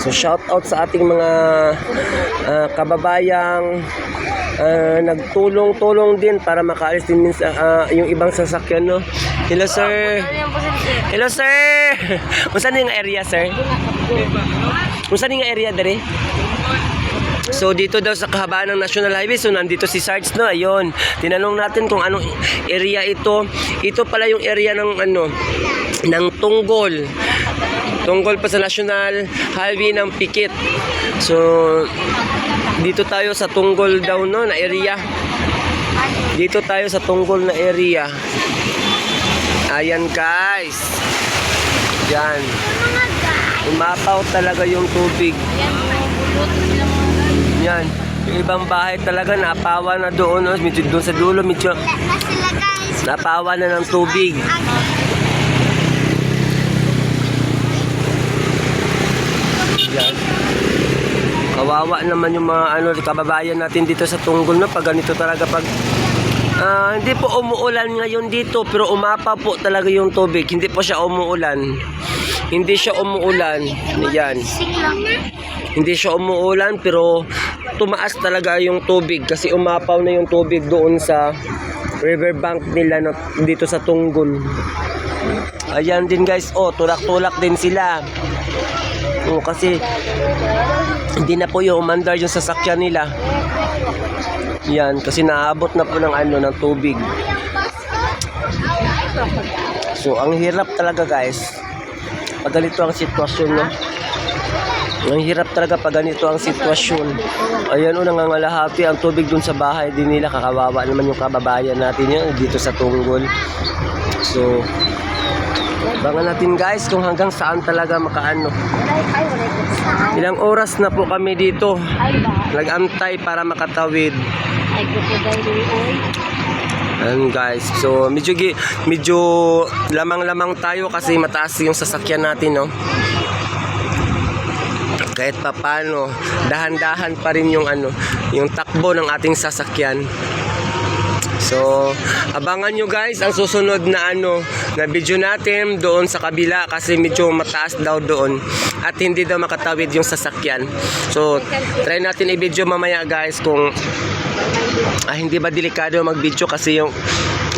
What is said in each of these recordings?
So shout out sa ating mga kababayang nagtulong-tulong din para makaalis din minsan yung ibang sasakyan, no? Hello sir. Hello sir. Unsa ning area sir? Unsa ning area dere? So dito daw sa kahabaan ng National Highway, so nandito si Sarge, no? Ayun. Tinanong natin kung anong area ito. Ito pala yung area ng ng Tunggol. Tunggol pa sa National Highway ng Pikit. So dito tayo sa Tunggol daw, no, na area. Dito tayo sa Tunggol na area. Ayan guys. Yan. Umapaw talaga yung tubig. Yan. Yung ibang bahay talaga napawa na doon, no? Medyo doon sa dulo, medyo napawa na ng tubig. Yan. Kawawa naman yung mga kababayan natin dito sa Tunggol, no? Pag ganito talaga, pag hindi po umuulan ngayon dito, pero umapa po talaga yung tubig. Hindi po siya umuulan. Hindi siya umuulan. Yan. Hindi siya umuulan, pero tumaas talaga yung tubig kasi umapaw na yung tubig doon sa riverbank nila dito sa Tunggol. Ayan din guys, tulak-tulak din sila. Kasi hindi na po yung umandar yung sasakyan nila. Yan, kasi naabot na po ng ng tubig. So ang hirap talaga guys pag ganito ang sitwasyon, no? Ang hirap talaga pag ganito ang sitwasyon. Ayan, nangangalahati ang tubig dun sa bahay din nila. Kakawawa naman yung kababayan natin yan dito sa Tunggol. So abangan natin guys kung hanggang saan talaga makaano. Ilang oras na po kami dito nag-antay para makatawid. Ayan guys, so medyo lamang-lamang tayo kasi mataas yung sasakyan natin, no? Kahit papano, dahan-dahan pa rin yung yung takbo ng ating sasakyan. So, abangan nyo guys ang susunod na na video natin doon sa kabila kasi medyo mataas daw doon at hindi daw makatawid yung sasakyan. So, try natin i-video mamaya guys kung hindi ba delikado mag-video kasi yung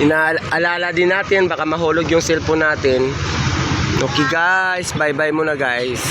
inaalala din natin baka mahulog yung cellphone natin. Okay guys, bye-bye muna guys.